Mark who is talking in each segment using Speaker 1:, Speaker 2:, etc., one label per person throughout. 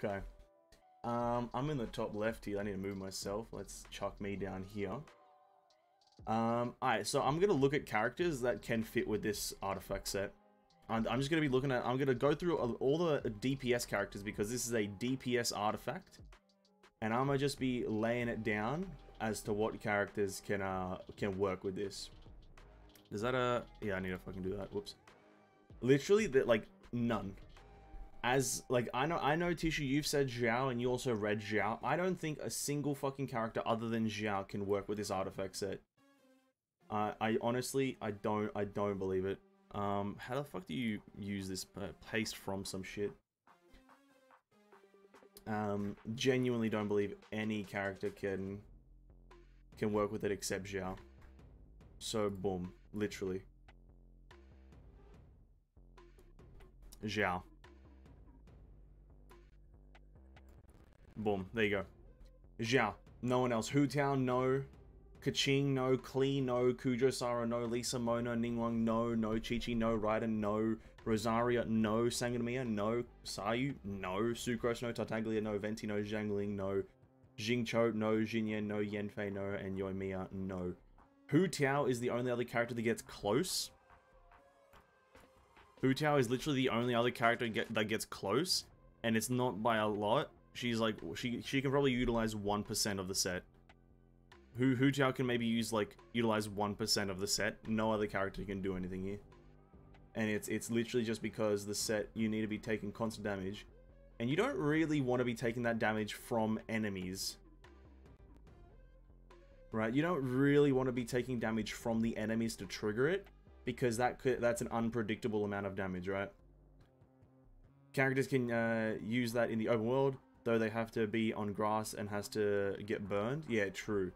Speaker 1: Okay. I'm in the top left here. I need to move myself. Let's chuck me down here. Alright, so I'm gonna look at characters that can fit with this artifact set. I'm just gonna be looking at, I'm gonna go through all the DPS characters because this is a DPS artifact. And I'm gonna just be laying it down as to what characters can work with this. Is that yeah, I need to fucking do that. Whoops. Literally, like, none. As, like, I know, Tisha, you've said Xiao, and you also read Xiao. I don't think a single fucking character other than Xiao can work with this artifact set. I honestly, I don't believe it. How the fuck do you use this? Paste from some shit. Genuinely don't believe any character can work with it except Xiao. So, boom. Literally. Xiao. Boom. There you go. Xiao. No one else. Hu Tao, no. Keqing, no. Klee, no. Kujou-Sara, no. Lisa, Mona, Ningguang, no. No. Chi-Chi, no. Raiden, no. Rosaria, no. Sangonomiya, no. Sayu, no. Sucrose, no. Tartaglia, no. Venti, no. Zhangling, no. Jingcho, no. Jinyan, no. Yanfei, no. And Yoimiya, no. Hu Tao is the only other character that gets close. Hu Tao is literally the only other character that gets close, and it's not by a lot. She's like, she can probably utilize 1% of the set. Hu Tao can maybe utilize 1% of the set. No other character can do anything here. And it's literally just because the set, you need to be taking constant damage. And you don't really want to be taking that damage from enemies. Right? You don't really want to be taking damage from the enemies to trigger it, because that's an unpredictable amount of damage, right? Characters can use that in the open world, though they have to be on grass and has to get burned. Yeah, true.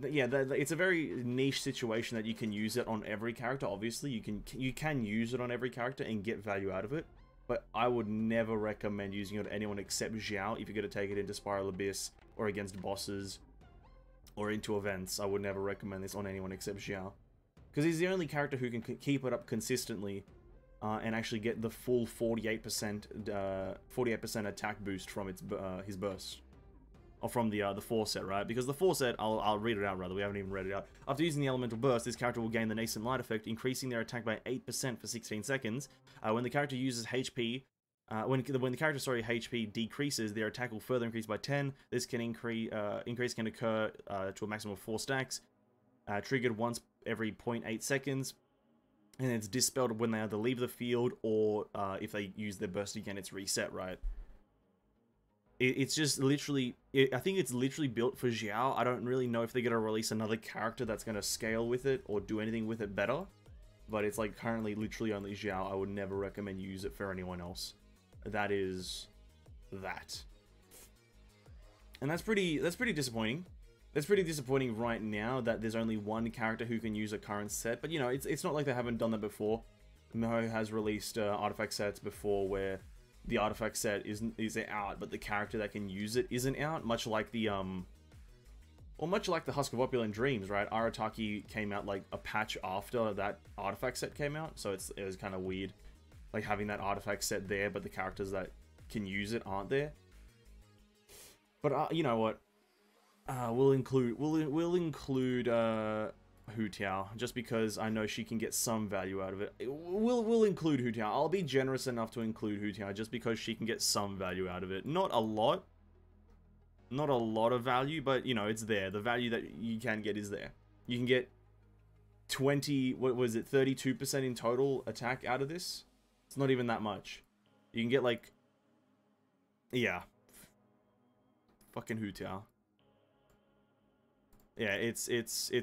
Speaker 1: Yeah, it's a very niche situation that you can use it on every character. Obviously, you can use it on every character and get value out of it, but I would never recommend using it on anyone except Xiao if you're going to take it into Spiral Abyss or against bosses or into events. I would never recommend this on anyone except Xiao, because he's the only character who can keep it up consistently and actually get the full 48% attack boost from his burst. Or from the 4 set, right? Because the 4 set, I'll read it out rather, we haven't even read it out. After using the elemental burst, this character will gain the nascent light effect, increasing their attack by 8% for 16 seconds. When the character uses HP, when the character's HP decreases, their attack will further increase by 10. This can increase can occur to a maximum of 4 stacks, triggered once every 0.8 seconds, and it's dispelled when they either leave the field or if they use their burst again, it's reset, right? It's just literally, I think it's literally built for Xiao. I don't really know if they're going to release another character that's going to scale with it or do anything with it better. But it's like currently literally only Xiao. I would never recommend you use it for anyone else. That is that. And that's pretty disappointing. That's pretty disappointing right now that there's only one character who can use a current set. But you know, it's not like they haven't done that before. Miho has released artifact sets before where the artifact set is out, but the character that can use it isn't out. Much like the much like the Husk of Opulent Dreams, right? Arataki came out like a patch after that artifact set came out, so it was kind of weird, like having that artifact set there, but the characters that can use it aren't there. But you know what? We'll include Hu Tao, just because I know she can get some value out of it. We'll include Hu Tao. I'll be generous enough to include Hu Tao just because she can get some value out of it. Not a lot. Not a lot of value, but you know, it's there. The value that you can get is there. You can get 32% in total attack out of this. It's not even that much. You can get like, yeah. Fucking Hu Tao. Yeah, it's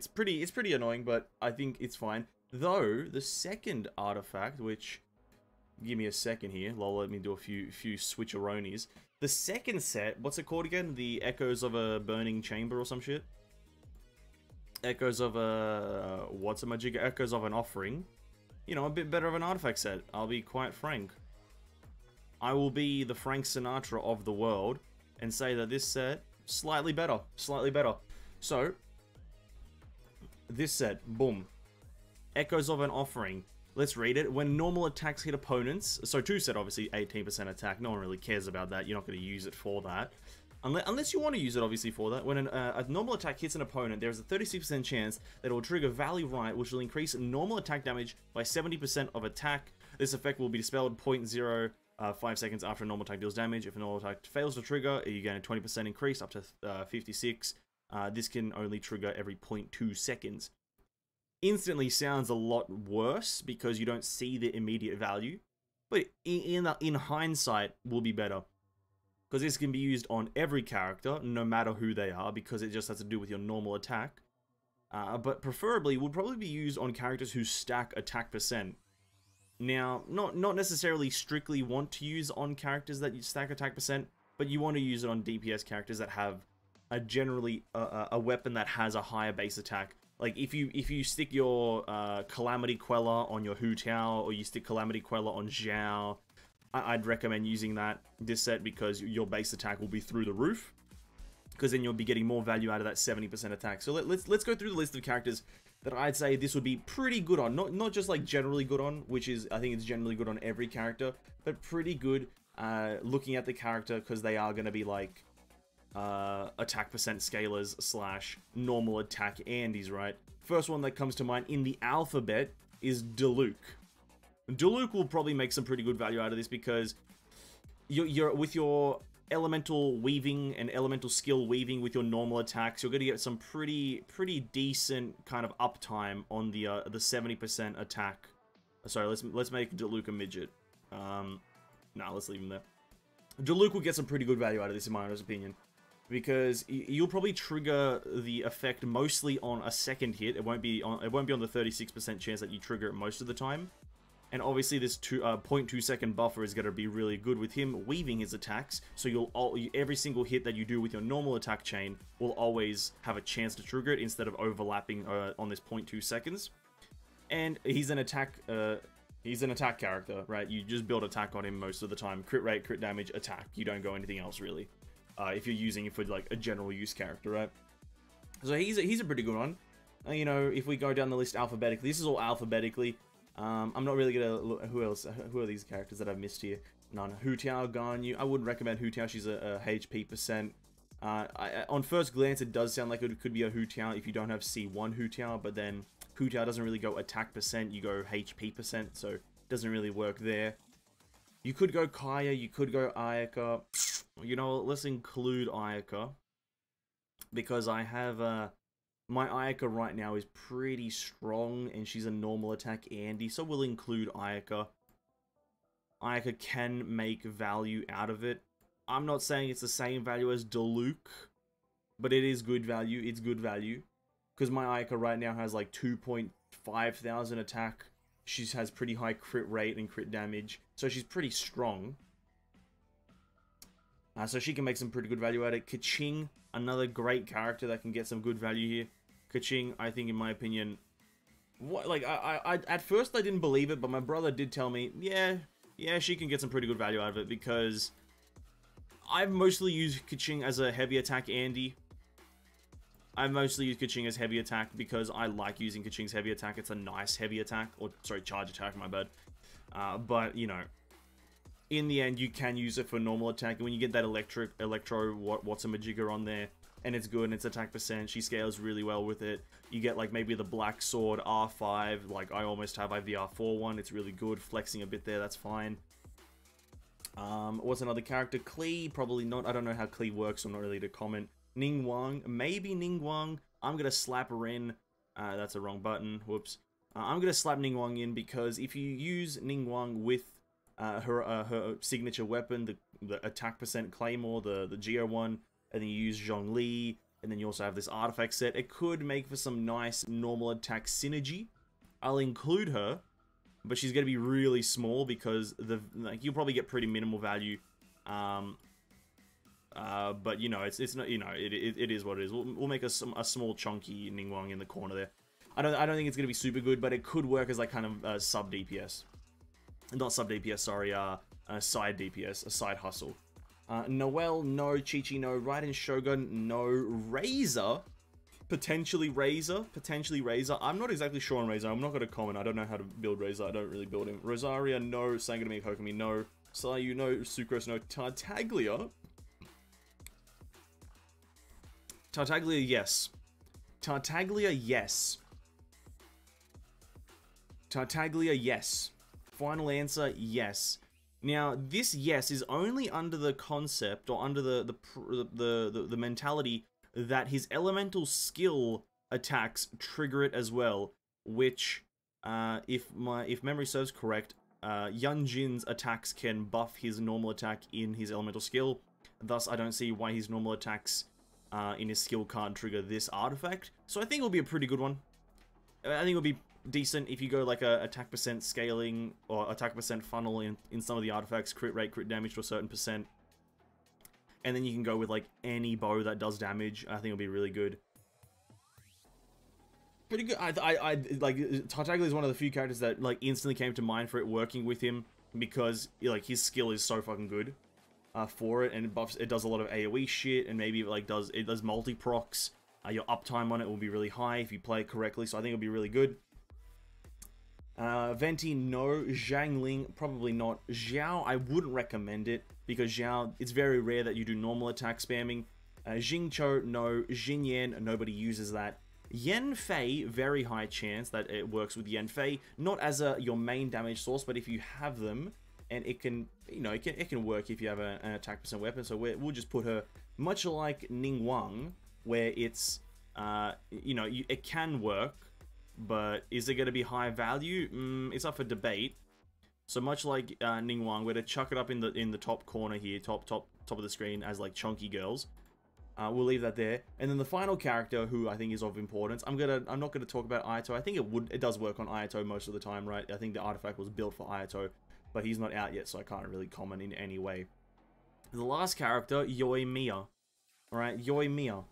Speaker 1: pretty annoying, but I think it's fine. Though the second artifact, which, give me a second here, lol, let me do a few switcheroonies. The second set, what's it called again? The Echoes of a Burning Chamber or some shit. Echoes of a what's-a-majigga? Echoes of an Offering. You know, a bit better of an artifact set. I'll be quite frank. I will be the Frank Sinatra of the world and say that this set slightly better, slightly better. So, this set, boom. Echoes of an Offering. Let's read it. When normal attacks hit opponents, so 2 set obviously 18% attack. No one really cares about that. You're not going to use it for that. Unless you want to use it, obviously, for that. When a normal attack hits an opponent, there's a 36% chance that it will trigger Valley Right, which will increase normal attack damage by 70% of attack. This effect will be dispelled 0.05 seconds after a normal attack deals damage. If a normal attack fails to trigger, you gain a 20% increase up to 56. This can only trigger every 0.2 seconds. Instantly sounds a lot worse because you don't see the immediate value, but in hindsight will be better. Because this can be used on every character, no matter who they are, because it just has to do with your normal attack. But preferably, would probably be used on characters who stack attack percent. Now, not necessarily strictly want to use on characters that you stack attack percent, but you want to use it on DPS characters that have a weapon that has a higher base attack. Like, if you stick your Calamity Queller on your Hu Tao, or you stick Calamity Queller on Xiao, I'd recommend using this set because your base attack will be through the roof, because then you'll be getting more value out of that 70% attack. So let's go through the list of characters that I'd say this would be pretty good on. Not just like generally good on, which is, I think it's generally good on every character, but pretty good looking at the character, because they are going to be like attack percent scalers / normal attack Andes, right? First one that comes to mind in the alphabet is Diluc. Diluc will probably make some pretty good value out of this, because you're with your elemental weaving and elemental skill weaving with your normal attacks, you're going to get some pretty decent kind of uptime on the 70% attack. Sorry, let's make Diluc a midget. Nah, let's leave him there. Diluc will get some pretty good value out of this, in my honest opinion, because you'll probably trigger the effect mostly on a second hit. It won't be on the 36% chance that you trigger it most of the time. And obviously this 0.2 second buffer is going to be really good with him weaving his attacks, so every single hit that you do with your normal attack chain will always have a chance to trigger it instead of overlapping on this 0.2 seconds. And he's an attack character, right? You just build attack on him most of the time. Crit rate, crit damage, attack. You don't go anything else really. If you're using it for like a general use character, right? So he's a pretty good one. You know, if we go down the list alphabetically, this is all alphabetically. I'm not really gonna look. Who else? Who are these characters that I've missed here? None. Hu Tao, Ganyu. I wouldn't recommend Hu Tao. She's a HP percent. On first glance, it does sound like it could be a Hu Tao if you don't have C1 Hu Tao, but then Hu Tao doesn't really go attack percent. You go HP percent, so it doesn't really work there. You could go Kaya. You could go Ayaka. You know, let's include Ayaka, because I have my Ayaka right now is pretty strong, and she's a normal attack Andy, so we'll include Ayaka. Ayaka can make value out of it. I'm not saying it's the same value as Diluc, but it is good value. It's good value, because my Ayaka right now has like 2,500 attack. She has pretty high crit rate and crit damage, so she's pretty strong. So she can make some pretty good value out of it. Keqing, another great character that can get some good value here. Keqing, I think, in my opinion, I at first I didn't believe it, but my brother did tell me, yeah, she can get some pretty good value out of it, because I've mostly used Keqing as a heavy attack Andy. I've mostly used Keqing as heavy attack because I like using Keqing's heavy attack. It's a nice heavy attack, or sorry, charge attack, my bad. But you know, in the end, you can use it for normal attack, and when you get that electro Watsumajigger on there, and it's good, and it's attack percent, she scales really well with it. You get like maybe the Black Sword R5, like I almost have the R4 one. It's really good, flexing a bit there, that's fine. What's another character? Klee, probably not. I don't know how Klee works, so I'm not really to comment. Ningguang, maybe Ningguang. I'm gonna slap her in. That's a wrong button, whoops. I'm gonna slap Ningguang in, because if you use Ningguang with her signature weapon, the attack percent Claymore, the Geo one, and then you use Zhongli, and then you also have this artifact set, it could make for some nice normal attack synergy. I'll include her, but she's going to be really small, because you'll probably get pretty minimal value. But you know, it's not, you know, it is what it is. We'll make a small chunky Ningguang in the corner there. I don't think it's going to be super good, but it could work as like kind of sub DPS. Not sub DPS, sorry, side DPS, a side hustle. Noelle, no. Chi-Chi, no. Raiden Shogun, no. Razor, Potentially Razor. Potentially Razor. I'm not exactly sure on Razor. I'm not going to comment. I don't know how to build Razor. I don't really build him. Rosaria, no. Sanganami, Kokomi, no. Sayu, no. Sucrose, no. Tartaglia. Tartaglia, yes. Tartaglia, yes. Tartaglia, yes. Final answer, yes. Now, this yes is only under the concept, or under the mentality that his elemental skill attacks trigger it as well, which, if memory serves correct, Yunjin's attacks can buff his normal attack in his elemental skill. Thus, I don't see why his normal attacks in his skill can't trigger this artifact. So I think it'll be a pretty good one. I think it'll be decent if you go like a attack percent scaling or attack percent funnel in some of the artifacts, crit rate, crit damage to a certain percent. And then you can go with like any bow that does damage. I think it'll be really good. Pretty good. I like Tartaglia is one of the few characters that like instantly came to mind for it working with him because like his skill is so fucking good for it, and it buffs. It does a lot of AOE shit, and maybe it does multi procs. Your uptime on it will be really high if you play it correctly. So I think it'll be really good. Venti, no. Zhangling, probably not. Xiao, I wouldn't recommend it, because Xiao, it's very rare that you do normal attack spamming. Jingqiu, no. Xingyan, nobody uses that. Yanfei, very high chance that it works with Yanfei. Not as your main damage source, but if you have them, and it can, you know, it can work if you have an attack percent weapon. So we'll just put her, much like Ningguang, where it's, you know, it can work, but is it going to be high value? It's up for debate. So much like Ningguang, we're to chuck it up in the top corner here, top of the screen as like chunky girls. We'll leave that there. And then the final character who I think is of importance, I'm not gonna talk about Ayato. I think it does work on Ayato most of the time, right? I think the artifact was built for Ayato, but he's not out yet, so I can't really comment in any way. The last character, Yoimiya. Alright, Yoimiya.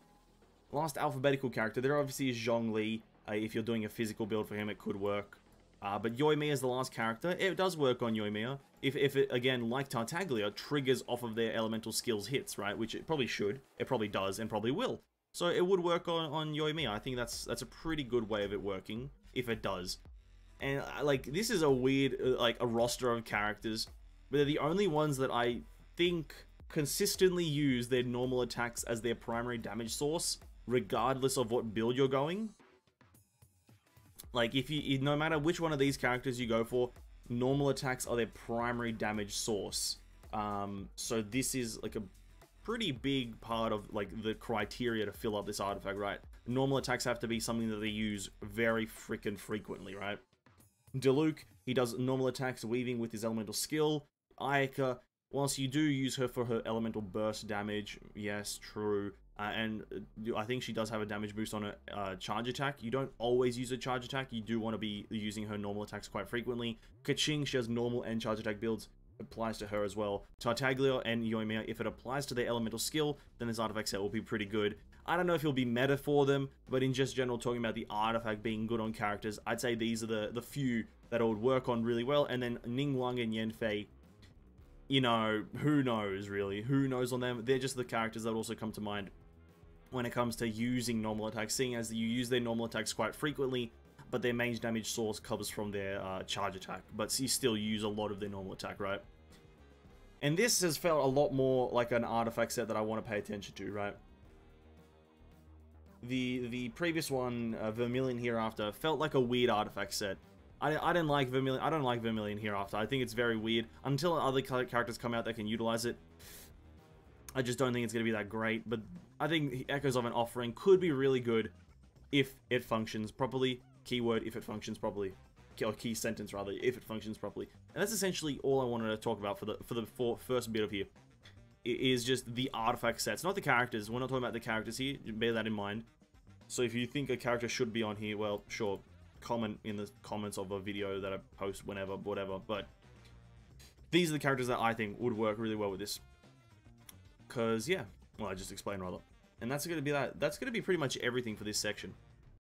Speaker 1: Last alphabetical character. There obviously is Zhongli. If you're doing a physical build for him, it could work. But Yoimiya is the last character. It does work on Yoimiya. If it, again, like Tartaglia, triggers off of their elemental skills hits, right? Which it probably should. It probably does, and probably will. So it would work on Yoimiya. I think that's a pretty good way of it working, if it does. And, like, this is a weird, like, a roster of characters. But they're the only ones that I think consistently use their normal attacks as their primary damage source, regardless of what build you're going. Like, if you, no matter which one of these characters you go for, normal attacks are their primary damage source. So this is, like, a pretty big part of, like, the criteria to fill up this artifact, right? Normal attacks have to be something that they use very freaking frequently, right? Diluc, he does normal attacks weaving with his elemental skill. Ayaka, whilst you do use her for her elemental burst damage, yes, true. And I think she does have a damage boost on a charge attack. You don't always use a charge attack. You do want to be using her normal attacks quite frequently. Keqing, she has normal and charge attack builds. Applies to her as well. Tartaglia and Yoimiya, if it applies to their elemental skill, then this artifact set will be pretty good. I don't know if it'll be meta for them, but in just general, talking about the artifact being good on characters, I'd say these are the few that it would work on really well. And then Ningguang and Yanfei, you know, who knows really? Who knows on them? They're just the characters that also come to mind when it comes to using normal attacks, seeing as you use their normal attacks quite frequently, but their main damage source comes from their charge attack, but you still use a lot of their normal attack, right? And this has felt a lot more like an artifact set that I want to pay attention to, right? The previous one, Vermilion Hereafter, felt like a weird artifact set. I didn't like Vermilion. I don't like Vermilion Hereafter. I think it's very weird. Until other characters come out that can utilize it, I just don't think it's going to be that great. But I think Echoes of an Offering could be really good if it functions properly. Keyword, if it functions properly. Or key sentence, rather, if it functions properly. And that's essentially all I wanted to talk about for the first bit of here. It is just the artifact sets, not the characters. We're not talking about the characters here. Bear that in mind. So if you think a character should be on here, well, sure. Comment in the comments of a video that I post whenever, whatever. But these are the characters that I think would work really well with this. Because, yeah. Well, I just explained, rather. And that's going to be that. That's going to be pretty much everything for this section.